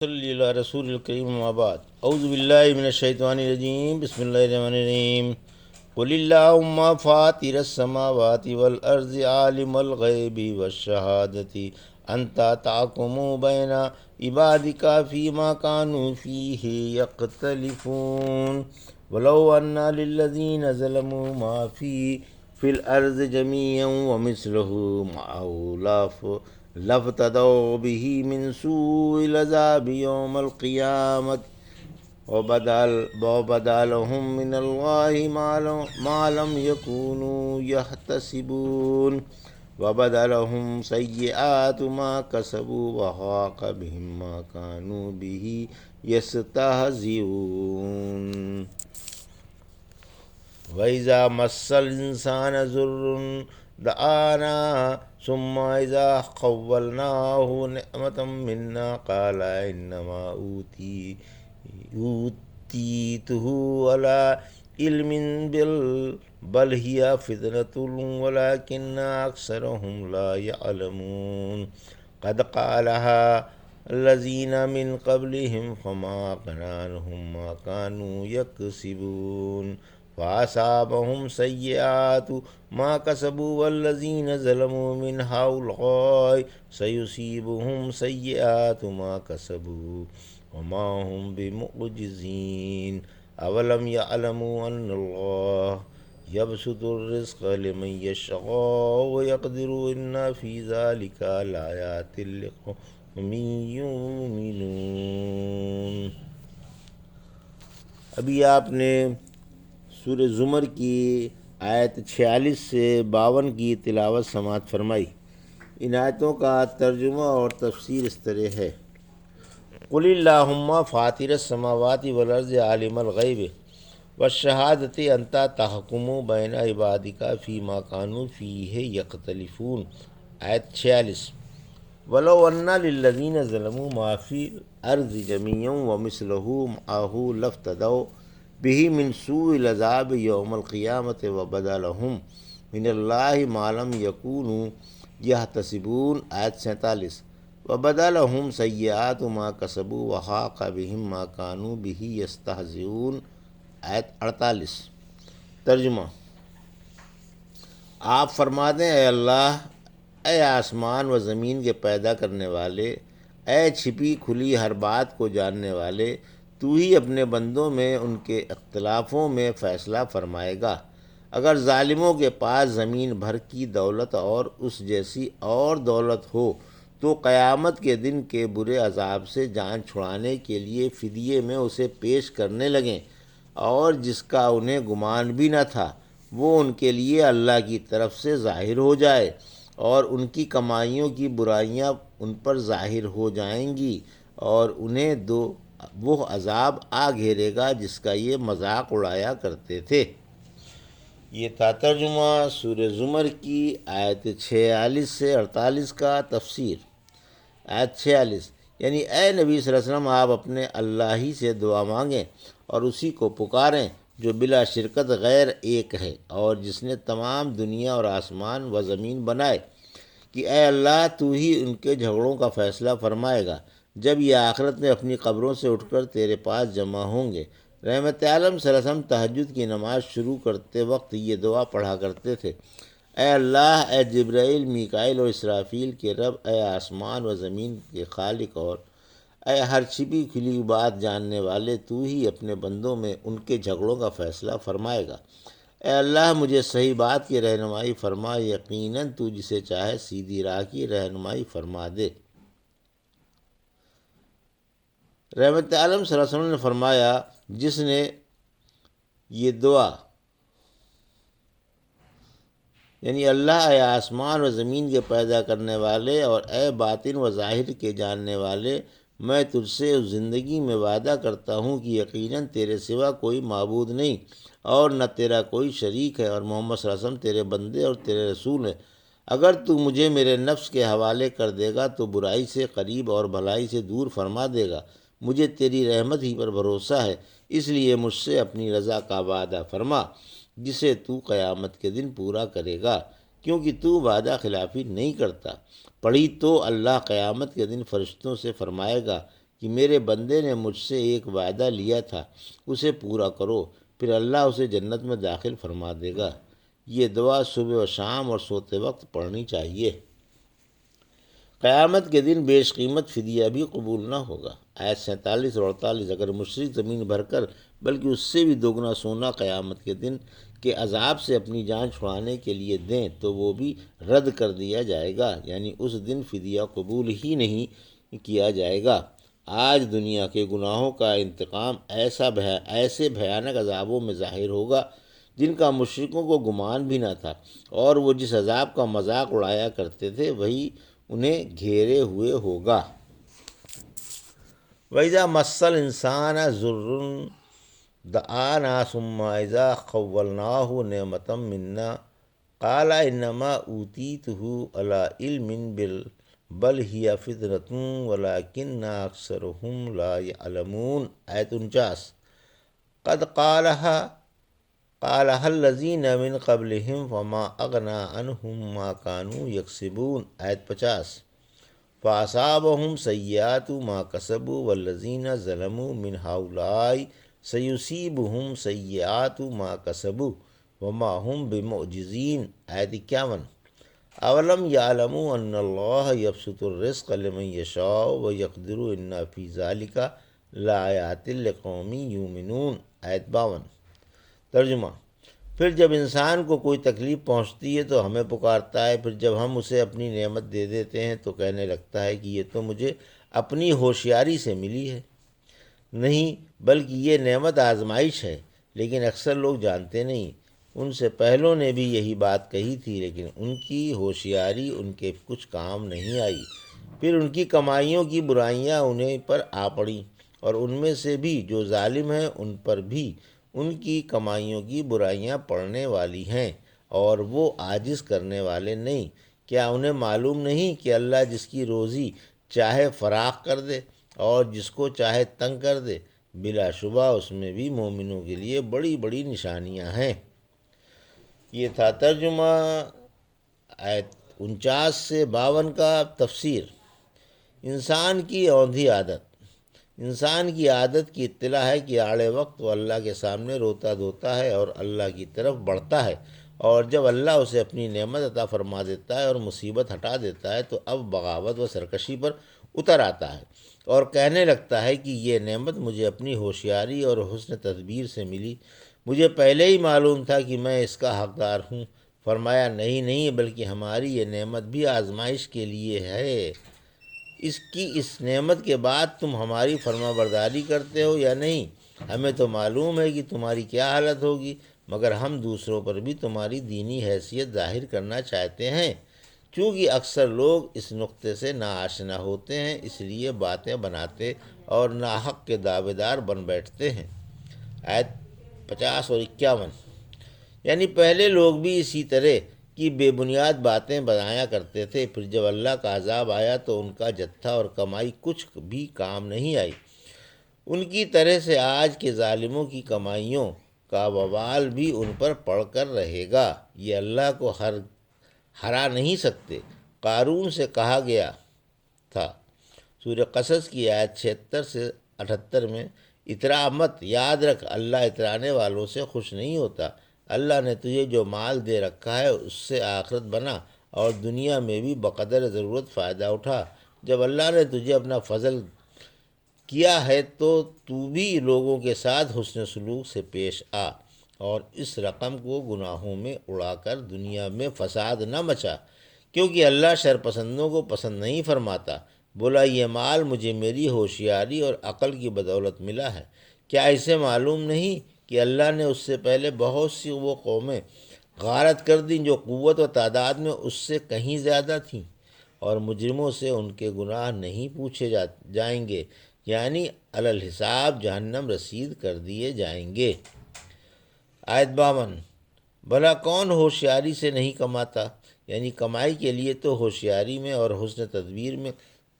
صلی اللہ رسول الکریم آباد اعوذ باللہ من الشیطان الرجیم بسم اللہ الرحمن الرحیم قل اللہم فاطر السماوات والارض عالم الغیب والشہادت انت تحکم بین عبادک فیما كانوا فیہ یختلفون ولو ان للذین ظلموا ما فی الارض جميعا ومثله معه لفتدوا به من سوء العذاب يوم القيامة وبدا لهم من الله ما لم يكونوا يحتسبون وبدا لهم سيئات ما كسبوا وحاق بهم ما كانوا به يستهزئون وَإِذَا مَسَّ الْإِنسَانَ ضُرٌّ دعانا ثم إذا خولناه نعمة منا قال إنما أوتيته على علم بل هي فتنة ولكن أكثرهم لا يعلمون قد قالها الذين من قبلهم فما أغنى عنهم ما كانوا يكسبون فأصابهم سيئات ما كسبوا والذين ظلموا من هؤلاء سيصيبهم سيئات ما كسبوا وما هم بمعجزين أولم يعلموا أن الله يبسط الرزق لمن يشاء ويقدر إن في ذلك لآيات لقوم يؤمنون۔ ابھی آپ نے سورہ زمر کی آیت 46 سے 52 کی تلاوت سماعت فرمائی۔ ان آیتوں کا ترجمہ اور تفسیر اس طرح ہے: قل اللہم فاطر السماوات والارض عالم الغیب والشہادۃ انت تحکم بین عبادک فیما كانوا فیہ یختلفون۔ آیت 46: ولو ان للذین ظلموا ما فی الارض جميعا ومثلہ معہ لافتدوا به من سوء العذاب یوم القیامۃ وبدا لهم من اللہ ما لم یکونوا یحتسبون۔ آیت 47: وبدا لهم سیئات ما کسبوا وحاق بهم ما كانوا به یستہزئون۔ آیت 48۔ ترجمہ: آپ فرما دیں اے اللہ، اے آسمان و زمین کے پیدا کرنے والے، اے چھپی کھلی ہر بات کو جاننے والے، تو ہی اپنے بندوں میں ان کے اختلافوں میں فیصلہ فرمائے گا۔ اگر ظالموں کے پاس زمین بھر کی دولت اور اس جیسی اور دولت ہو تو قیامت کے دن کے برے عذاب سے جان چھڑانے کے لیے فدیے میں اسے پیش کرنے لگیں، اور جس کا انہیں گمان بھی نہ تھا وہ ان کے لیے اللہ کی طرف سے ظاہر ہو جائے، اور ان کی کمائیوں کی برائیاں ان پر ظاہر ہو جائیں گی، اور انہیں وہ عذاب آ گھیرے گا جس کا یہ مذاق اڑایا کرتے تھے۔ یہ تھا ترجمہ سورہ زمر کی آیت 46 سے 48 کا تفسیر۔ آیت 46: یعنی اے نبی صلی اللہ علیہ وسلم، آپ اپنے اللہ ہی سے دعا مانگیں اور اسی کو پکاریں جو بلا شرکت غیر ایک ہے، اور جس نے تمام دنیا اور آسمان و زمین بنائے، کہ اے اللہ تو ہی ان کے جھگڑوں کا فیصلہ فرمائے گا جب یہ آخرت میں اپنی قبروں سے اٹھ کر تیرے پاس جمع ہوں گے۔ رحمت عالم صلی اللہ علیہ وسلم تہجد کی نماز شروع کرتے وقت یہ دعا پڑھا کرتے تھے: اے اللہ، اے جبرائیل، میکائیل اور اسرافیل کے رب، اے آسمان و زمین کے خالق، اور اے ہر چھپی کھلی بات جاننے والے، تو ہی اپنے بندوں میں ان کے جھگڑوں کا فیصلہ فرمائے گا۔ اے اللہ، مجھے صحیح بات کی رہنمائی فرما، یقیناً تو جسے چاہے سیدھی راہ کی رہنمائی فرما دے۔ رحمت عالم صلی اللہ علیہ وسلم نے فرمایا: جس نے یہ دعا، یعنی اللہ، اے آسمان و زمین کے پیدا کرنے والے اور اے باطن و ظاہر کے جاننے والے، میں تجھ سے اس زندگی میں وعدہ کرتا ہوں کہ یقیناً تیرے سوا کوئی معبود نہیں اور نہ تیرا کوئی شریک ہے، اور محمد صلی اللہ علیہ وسلم تیرے بندے اور تیرے رسول ہیں۔ اگر تو مجھے میرے نفس کے حوالے کر دے گا تو برائی سے قریب اور بھلائی سے دور فرما دے گا۔ مجھے تیری رحمت ہی پر بھروسہ ہے، اس لیے مجھ سے اپنی رضا کا وعدہ فرما جسے تو قیامت کے دن پورا کرے گا، کیونکہ تو وعدہ خلافی نہیں کرتا۔ پڑھی تو اللہ قیامت کے دن فرشتوں سے فرمائے گا کہ میرے بندے نے مجھ سے ایک وعدہ لیا تھا، اسے پورا کرو، پھر اللہ اسے جنت میں داخل فرما دے گا۔ یہ دعا صبح و شام اور سوتے وقت پڑھنی چاہیے۔ قیامت کے دن بیش قیمت فدیہ بھی قبول نہ ہوگا۔ آیت 47 اور 48، اگر مشرک زمین بھر کر بلکہ اس سے بھی دوگنا سونا قیامت کے دن کے عذاب سے اپنی جان چھڑانے کے لیے دیں تو وہ بھی رد کر دیا جائے گا، یعنی اس دن فدیہ قبول ہی نہیں کیا جائے گا۔ آج دنیا کے گناہوں کا انتقام ایسے بھیانک عذابوں میں ظاہر ہوگا جن کا مشرکوں کو گمان بھی نہ تھا، اور وہ جس عذاب کا مذاق اڑایا کرتے تھے وہی انہیں گھیرے ہوئے ہوگا۔ وَإِذَا مَسَّ الْإِنسَانَ ضُرٌّ دعانا ثم اذا خولناه نعمة منا قال انما اوتیته على علم بل هي فتنة ولكن اکثرهم لا يعلمون۔ آیت 49۔ قد قالها الذين من قبلهم فما اغنى عنهم ما كانوا يكسبون۔ آیت 50۔ فاصابهم سیئات ما کسبوا والذین ظلموا من هؤلاء سیصیبہم سیئات ما کسبوا وما ہم بمعجزین۔ آیت 51۔ اولم یعلموا ان اللہ یبسط الرزق لمن یشاء ویقدر ان فی ذلک لآیات لقوم یؤمنون۔ آیت 52۔ ترجمہ: پھر جب انسان کو کوئی تکلیف پہنچتی ہے تو ہمیں پکارتا ہے، پھر جب ہم اسے اپنی نعمت دے دیتے ہیں تو کہنے لگتا ہے کہ یہ تو مجھے اپنی ہوشیاری سے ملی ہے۔ نہیں، بلکہ یہ نعمت آزمائش ہے، لیکن اکثر لوگ جانتے نہیں۔ ان سے پہلوں نے بھی یہی بات کہی تھی، لیکن ان کی ہوشیاری ان کے کچھ کام نہیں آئی۔ پھر ان کی کمائیوں کی برائیاں انہیں پر آ پڑیں، اور ان میں سے بھی جو ظالم ہیں ان پر بھی ان کی کمائیوں کی برائیاں پڑنے والی ہیں، اور وہ عاجز کرنے والے نہیں۔ کیا انہیں معلوم نہیں کہ اللہ جس کی روزی چاہے فراخ کر دے اور جس کو چاہے تنگ کر دے، بلا شبہ اس میں بھی مومنوں کے لیے بڑی بڑی نشانیاں ہیں۔ یہ تھا ترجمہ آیت 49 سے 52 کا۔ تفسیر: انسان کی اوندھی عادت۔ انسان کی عادت کی اطلاع ہے کہ آڑے وقت وہ اللہ کے سامنے روتا دھوتا ہے اور اللہ کی طرف بڑھتا ہے، اور جب اللہ اسے اپنی نعمت عطا فرما دیتا ہے اور مصیبت ہٹا دیتا ہے تو اب بغاوت و سرکشی پر اتر آتا ہے اور کہنے لگتا ہے کہ یہ نعمت مجھے اپنی ہوشیاری اور حسن تدبیر سے ملی، مجھے پہلے ہی معلوم تھا کہ میں اس کا حقدار ہوں۔ فرمایا نہیں، بلکہ ہماری یہ نعمت بھی آزمائش کے لیے ہے۔ اس نعمت کے بعد تم ہماری فرما برداری کرتے ہو یا نہیں؟ ہمیں تو معلوم ہے کہ تمہاری کیا حالت ہوگی، مگر ہم دوسروں پر بھی تمہاری دینی حیثیت ظاہر کرنا چاہتے ہیں۔ چونکہ اکثر لوگ اس نقطے سے ناآشنا ہوتے ہیں، اس لیے باتیں بناتے اور ناحق کے دعوے دار بن بیٹھتے ہیں۔ آیت 50 اور 51۔ یعنی پہلے لوگ بھی اسی طرح کی بے بنیاد باتیں بنایا کرتے تھے، پھر جب اللہ کا عذاب آیا تو ان کا جتھا اور کمائی کچھ بھی کام نہیں آئی۔ ان کی طرح سے آج کے ظالموں کی کمائیوں کا وبال بھی ان پر پڑ کر رہے گا۔ یہ اللہ کو ہرا نہیں سکتے۔ قارون سے کہا گیا تھا سورہ قصص کی آیت 76 سے 78 میں، اترا مت، یاد رکھ اللہ اترانے والوں سے خوش نہیں ہوتا۔ اللہ نے تجھے جو مال دے رکھا ہے اس سے آخرت بنا اور دنیا میں بھی بقدر ضرورت فائدہ اٹھا۔ جب اللہ نے تجھے اپنا فضل کیا ہے تو بھی لوگوں کے ساتھ حسن سلوک سے پیش آ، اور اس رقم کو گناہوں میں اڑا کر دنیا میں فساد نہ مچا، کیونکہ اللہ شر پسندوں کو پسند نہیں فرماتا۔ بولا یہ مال مجھے میری ہوشیاری اور عقل کی بدولت ملا ہے۔ کیا اسے معلوم نہیں کہ اللہ نے اس سے پہلے بہت سی وہ قومیں غارت کر دیں جو قوت و تعداد میں اس سے کہیں زیادہ تھیں، اور مجرموں سے ان کے گناہ نہیں پوچھے جائیں گے، یعنی علی الحساب جہنم رسید کر دیے جائیں گے۔ آیت 52۔ بھلا کون ہوشیاری سے نہیں کماتا؟ یعنی کمائی کے لیے تو ہوشیاری میں اور حسن تدبیر میں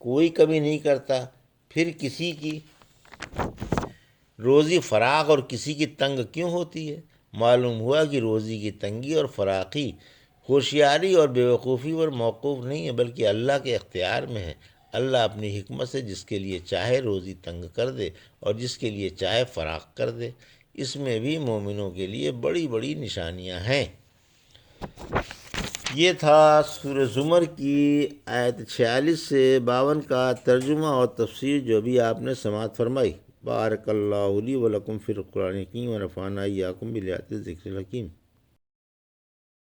کوئی کمی نہیں کرتا، پھر کسی کی روزی فراخ اور کسی کی تنگ کیوں ہوتی ہے؟ معلوم ہوا کہ روزی کی تنگی اور فراخی ہوشیاری اور بیوقوفی پر موقوف نہیں ہے، بلکہ اللہ کے اختیار میں ہے۔ اللہ اپنی حکمت سے جس کے لیے چاہے روزی تنگ کر دے اور جس کے لیے چاہے فراخ کر دے۔ اس میں بھی مومنوں کے لیے بڑی بڑی نشانیاں ہیں۔ یہ تھا سورہ زمر کی آیت 46 سے 52 کا ترجمہ اور تفسیر جو بھی آپ نے سماعت فرمائی۔ بارک اللہ لی و لکم فی القرآن الحکیم و نفعنا ایاکم بالآیات الذکر الحکیم۔